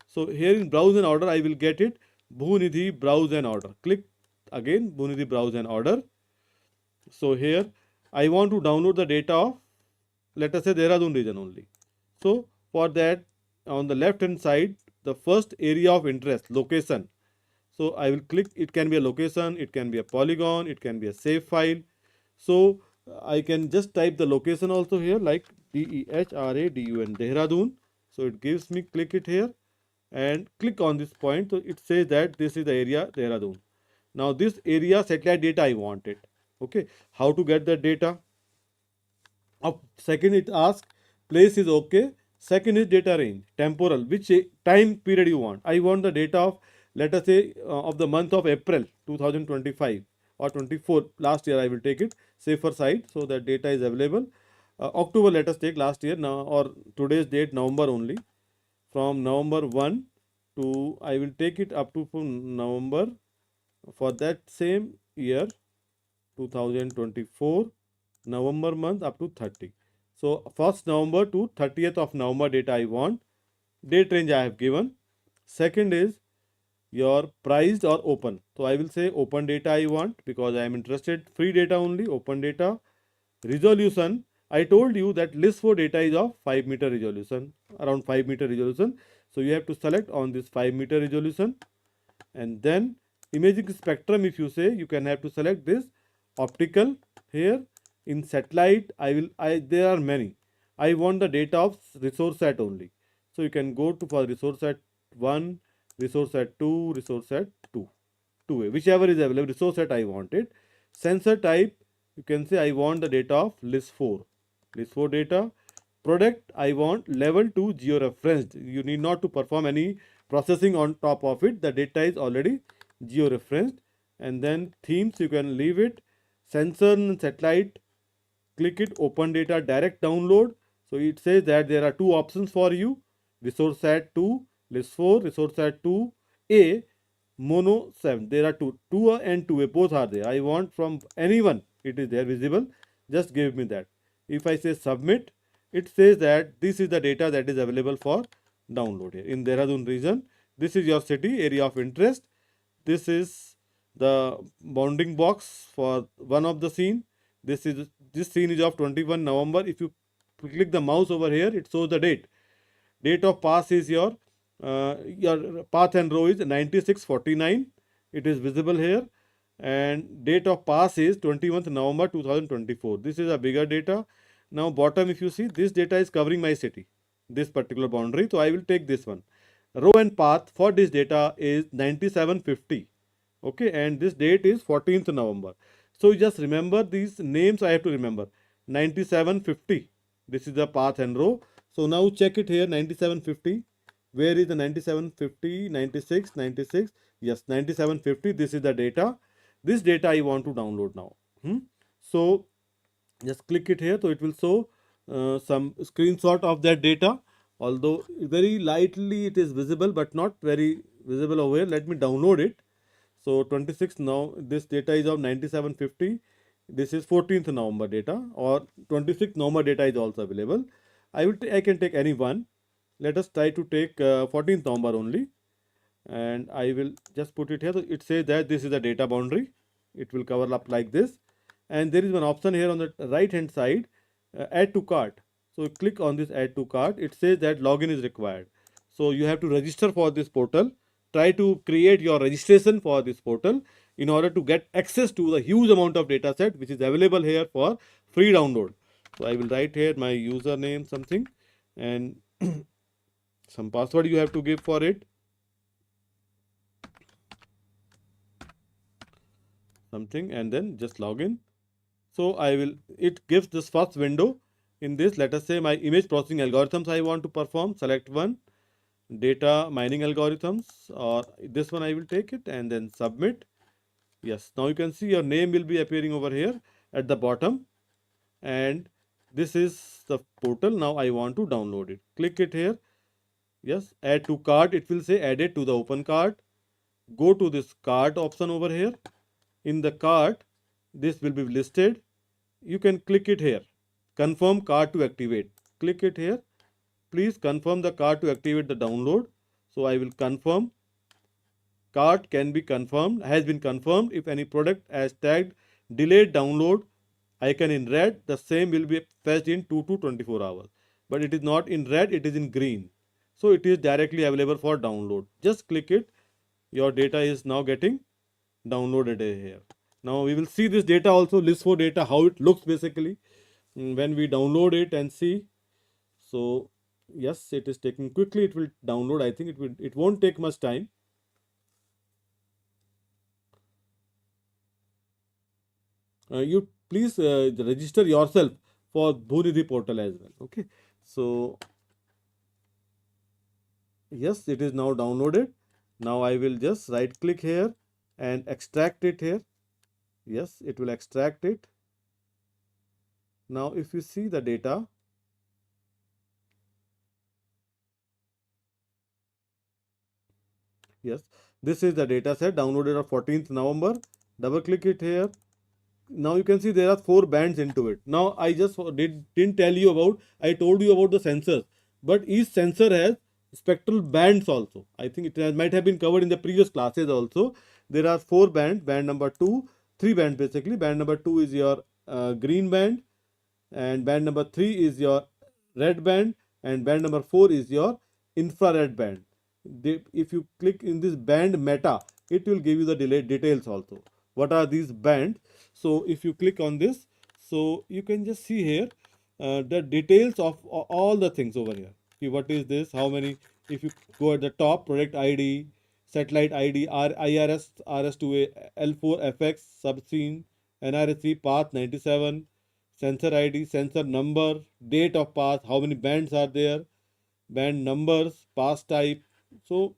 So here in browse and order I will get it, Bhunidhi browse and order. Click again, Bhunidhi browse and order. So here I want to download the data of, let us say, Dehradun region only. So for that, on the left hand side, the first area of interest, location. So I will click, it can be a location, it can be a polygon, it can be a save file. So I can just type the location also here, like DEHRADUN, Dehradun. So it gives me, click it here and click on this point. So it says that this is the area Dehradun. Now this area satellite data I want it. Okay, how to get the data? Second it asks place is okay. Second is data range, temporal, which time period you want. I want the data of, let us say, of the month of April 2025 or 24, last year I will take it, safer side, so that data is available. October let us take, last year now, or today's date November only. From November 1 to, I will take it up to November for that same year 2024, November month up to 30. So 1st November to 30th of November data I want. Date range I have given. Second is your priced or open. So I will say open data I want because I am interested free data only, open data. Resolution, I told you that list4 data is of 5 meter resolution, around 5 meter resolution. So you have to select on this 5 meter resolution, and then imaging spectrum, if you say, you can have to select this optical here. In satellite there are many. I want the data of resource set only. So you can go to for resource set 1, resource set 2, resource set 2, 2A, whichever is available, resource set I want it. Sensor type, you can say I want the data of list4. List4 data. Product, I want level 2 georeferenced. You need not to perform any processing on top of it. The data is already georeferenced. And then themes, you can leave it. Sensor and satellite, click it, open data, direct download. So it says that there are two options for you, resource set 2, list4, resource set 2A, mono 7. There are two and 2A, both are there. I want from anyone, it is there visible, just give me that. If I say submit, it says that this is the data that is available for download here in Dehradun region. This is your city, area of interest. This is the bounding box for one of the scene. This scene is of 21 November. If you click the mouse over here, it shows the date. Date of pass is your path and row is 9649. It is visible here. And date of pass is 21st November 2024. This is a bigger data. Now bottom, if you see, this data is covering my city, this particular boundary. So I will take this one. row and path for this data is 9750. Okay, and this date is 14th November. So you just remember these names. I have to remember 9750. This is the path and row. So now check it here, 9750. Where is the 9750? 96, 96. Yes, 9750. This is the data. This data I want to download now. So just click it here, so it will show some screenshot of that data, although very lightly it is visible but not very visible over here. Let me download it. So 26, now this data is of 9750. This is 14th November data, or 26th November data is also available. I can take any one. Let us try to take 14th November only, and I will just put it here. So it says that this is the data boundary. It will cover up like this, and there is one option here on the right hand side, add to cart. So click on this add to cart. It says that login is required. So you have to register for this portal. Try to create your registration for this portal in order to get access to the huge amount of data set which is available here for free download. So I will write here my username something, and some password you have to give for it. Something, and then just log in. So it gives this first window. In this, let us say my image processing algorithms I want to perform. Select one, data mining algorithms, or this one I will take it, and then submit. Yes, now you can see your name will be appearing over here at the bottom, and this is the portal. Now I want to download it. Click it here. Yes, add to cart. It will say add it to the open cart. Go to this cart option over here. In the cart, this will be listed. You can click it here. Confirm cart to activate. Click it here. Please confirm the cart to activate the download. So I will confirm. Cart can be confirmed, has been confirmed if any product as tagged delayed download icon in red. The same will be fetched in 2 to 24 hours. But it is not in red, it is in green. So it is directly available for download. Just click it. Your data is now getting downloaded here. Now we will see this data also, list4 data, how it looks basically when we download it and see. So yes, it is taking quickly. It will download. I think it won't take much time. You please register yourself for Bhoonidhi portal as well. Okay. So yes, it is now downloaded. Now I will just right click here and extract it here. Yes, it will extract it. Now if you see the data, yes, this is the data set downloaded on 14th November. Double click it here. Now you can see there are 4 bands into it. Now I just didn't tell you about, I told you about the sensors, but each sensor has spectral bands also. I think might have been covered in the previous classes also. There are 4 bands, band number 2, 3 bands basically. Band number 2 is your green band, and band number 3 is your red band, and band number 4 is your infrared band. If you click in this band meta, it will give you the details also. What are these bands? So if you click on this, so you can just see here the details of all the things over here. See what is this, how many. If you go at the top, product ID, satellite ID, IRS, RS2A, L4, FX, subscene, NRSC, path 97, sensor ID, sensor number, date of path, how many bands are there, band numbers, pass type. So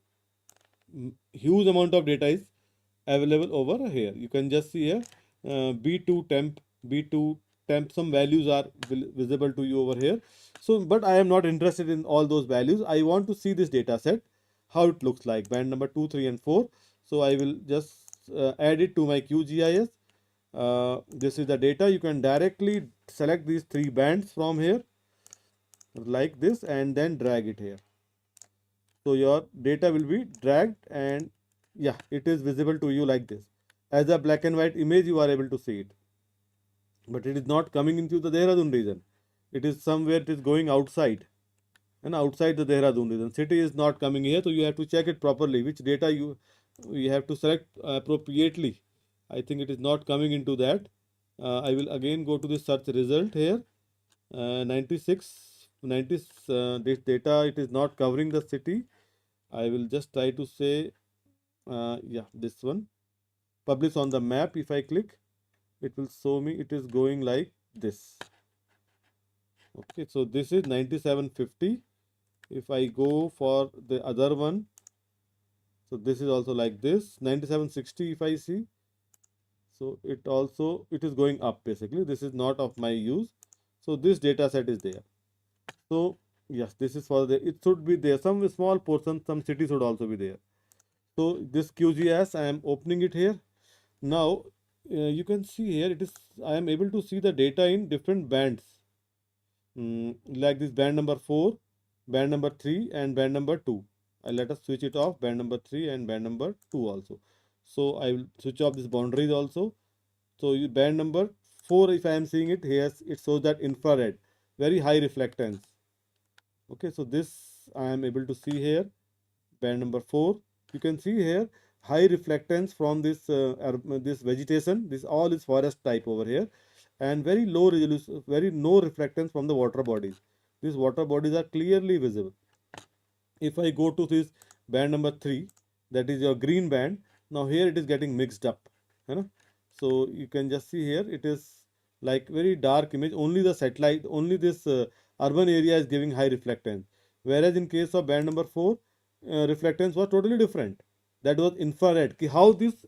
huge amount of data is available over here. You can just see here B2 temp, some values are visible to you over here. So but I am not interested in all those values. I want to see this data set, how it looks like, band number 2, 3 and 4. So I will just add it to my QGIS. This is the data. You can directly select these 3 bands from here like this and then drag it here. So your data will be dragged, and yeah, it is visible to you like this. As a black and white image, you are able to see it. But it is not coming into the Dehradun region. It is somewhere, it is going outside. And outside the Dehradun region. City is not coming here, so you have to check it properly. Which data you have to select appropriately. I think it is not coming into that. I will again go to the search result here. 96, this data, it is not covering the city. I will just try to say, yeah, this one, publish on the map. If I click, it will show me it is going like this. Okay, so this is 9750. If I go for the other one, so this is also like this, 9760. If I see, so it is going up. Basically this is not of my use, so this data set is there. So yes, this is for the, it should be there, some small portion, some cities should also be there. So this QGIS, I am opening it here. Now you can see here, it is, I am able to see the data in different bands, like this band number 4, band number 3 and band number 2. Let us switch it off, band number 3 and band number 2 also. So I will switch off this boundaries also. So band number 4, if I am seeing it here, it shows that infrared, very high reflectance. Okay, so this I am able to see here, band number 4. You can see here high reflectance from this this vegetation. This all is forest type over here, and very low resolution, very no reflectance from the water bodies. These water bodies are clearly visible. If I go to this band number 3, that is your green band, now here it is getting mixed up, you know. So you can just see here, it is like very dark image, only the satellite, only this urban area is giving high reflectance, whereas in case of band number 4, reflectance was totally different, that was infrared. How these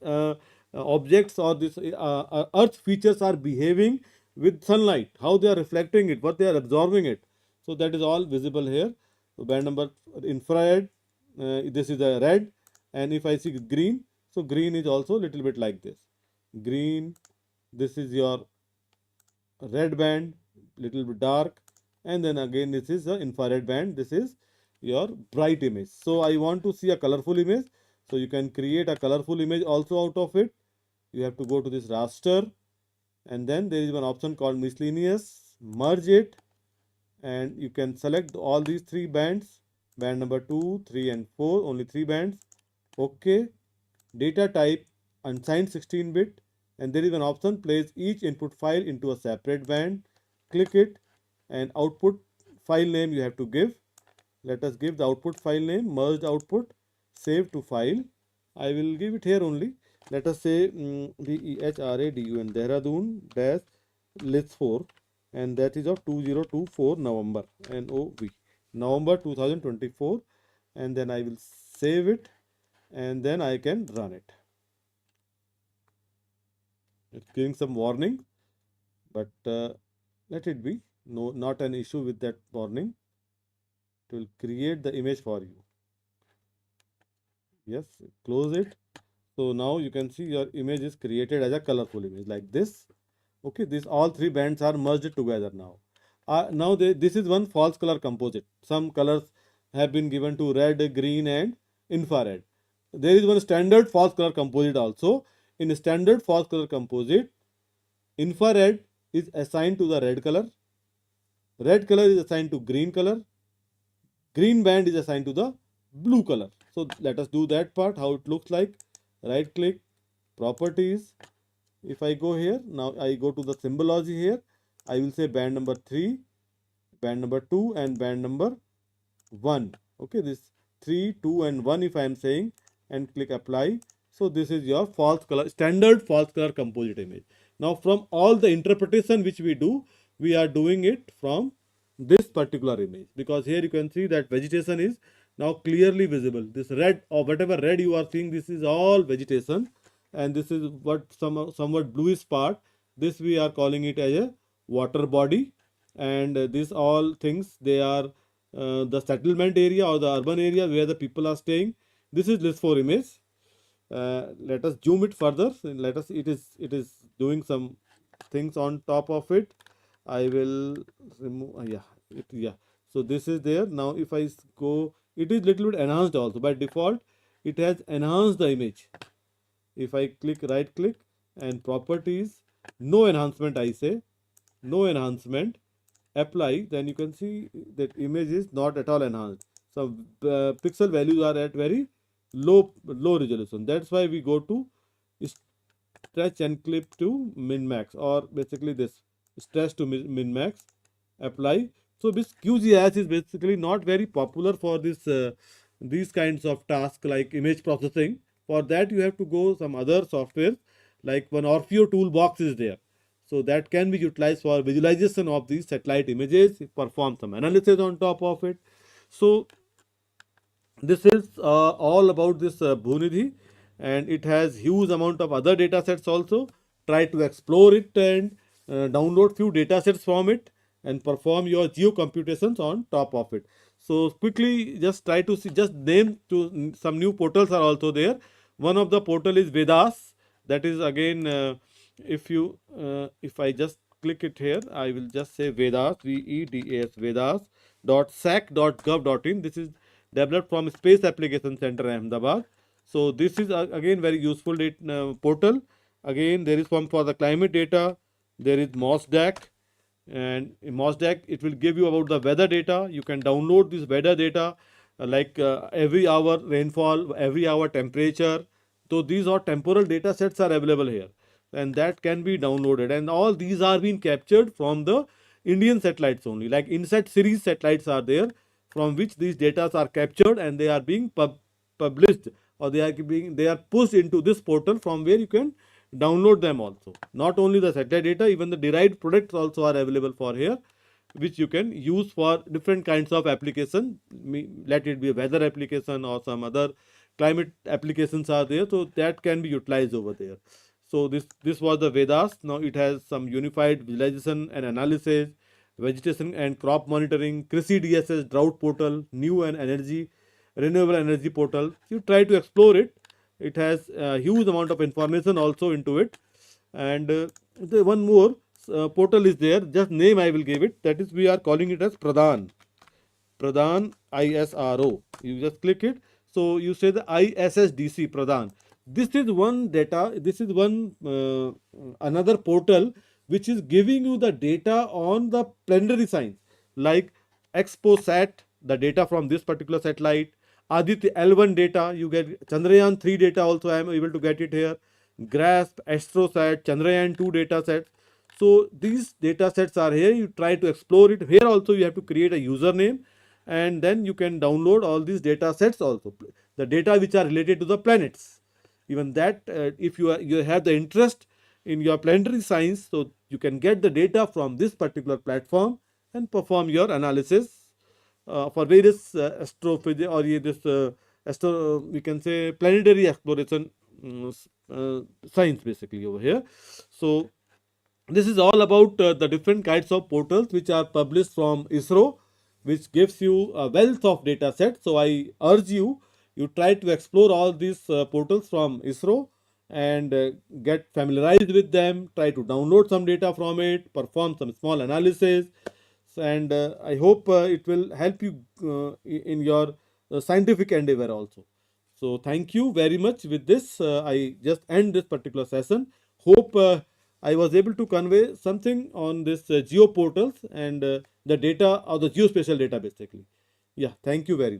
objects or this earth features are behaving with sunlight, how they are reflecting it, what they are absorbing it, so that is all visible here. So band number infrared, this is the red, and if I see green, so green is also little bit like this, green, this is your red band, little bit dark, and then again this is the infrared band, this is your bright image. So I want to see a colorful image, so you can create a colorful image also out of it. You have to go to this raster, and then there is one option called miscellaneous, merge it, and you can select all these 3 bands, band number 2, 3 and 4, only 3 bands. Okay, data type unsigned 16-bit, and there is an option, place each input file into a separate band. Click it, and output file name you have to give. Let us give the output file name, merged output, save to file. I will give it here only. Let us say DEHRADUN, Dehradun dash list 4, and that is of 2024 November, NOV, November 2024, and then I will save it, and then I can run it. It's giving some warning, but let it be. No, not an issue with that warning. It will create the image for you. Yes, close it. So now you can see your image is created as a colorful image like this. Okay, these all 3 bands are merged together now. Now this is one false color composite. Some colors have been given to red, green and infrared. There is one standard false color composite also. In standard false color composite, infrared is assigned to the red color is assigned to green color, green band is assigned to the blue color. So let us do that part, how it looks like. Right click, properties. If I go here, now I go to the symbology here, I will say band number 3, band number 2 and band number 1. Okay, this 3, 2 and 1 if I am saying, and click apply. So this is your false color, standard false color composite image. Now from all the interpretation which we do, we are doing it from this particular image, because here you can see that vegetation is now clearly visible. This red or whatever red you are seeing, this is all vegetation, and this is what somewhat bluish part, this we are calling it as a water body, and these all things, they are the settlement area or the urban area where the people are staying. This is list 4 image. Let us zoom it further. Let us, it is doing some things on top of it. I will remove, yeah. So this is there. Now if I go, it is little bit enhanced also. By default, it has enhanced the image. If I click, right click and properties, no enhancement, I say, no enhancement, apply, then you can see that image is not at all enhanced. So pixel values are at very low resolution. That's why we go to stretch and clip to min max, or basically this stretch to min max, apply. So this QGIS is basically not very popular for this these kinds of tasks like image processing. For that you have to go some other software, like one Orfeo toolbox is there. So that can be utilized for visualization of these satellite images, perform some analysis on top of it. So this is all about this Bhunidhi, and it has huge amount of other data sets also. Try to explore it and download few data sets from it and perform your geo computations on top of it. So quickly just try to see, just name to some new portals are also there. One of the portal is Vedas. That is again, if I just click it here, I will just say Vedas, VEDAS, Vedas .sac.gov.in. This is developed from Space Application Center, Ahmedabad. So this is again very useful portal. Again, there is one for the climate data. There is MOSDAQ, and in MOSDAQ it will give you about the weather data. You can download this weather data, like every hour rainfall, every hour temperature. So these are temporal data sets are available here, and that can be downloaded. And all these are being captured from the Indian satellites only. Like INSAT series satellites are there, from which these data are captured, and they are being published, or they are pushed into this portal from where you can download them also. Not only the satellite data, even the derived products also are available for here, which you can use for different kinds of application. Let it be a weather application or some other climate applications are there, so that can be utilized over there. So this was the Vedas. Now it has some unified visualization and analysis, vegetation and crop monitoring, Krishi DSS drought portal, new and energy renewable energy portal. You try to explore it. It has a huge amount of information also into it. And the one more portal is there, just name I will give it, that is we are calling it as Pradhan. Pradhan ISRO. You just click it. So you say the ISSDC Pradhan. This is one data, this is one another portal which is giving you the data on the planetary signs, like ExpoSat, the data from this particular satellite, Aditya L1 data, you get Chandrayaan 3 data also I am able to get it here, GRASP, AstroSat, Chandrayaan 2 data sets. So these data sets are here, you try to explore it. Here also you have to create a username, and then you can download all these data sets also, the data which are related to the planets. Even that, if you have the interest in your planetary science, so you can get the data from this particular platform and perform your analysis for various astrophysics, or this we can say planetary exploration science basically over here. So this is all about the different kinds of portals which are published from ISRO, which gives you a wealth of data sets. So I urge you, you try to explore all these portals from ISRO and get familiarized with them, try to download some data from it, perform some small analysis, and I hope it will help you in your scientific endeavor also. So thank you very much. With this, I just end this particular session. Hope I was able to convey something on this geo portals and the data or the geospatial data basically. Yeah, thank you very much.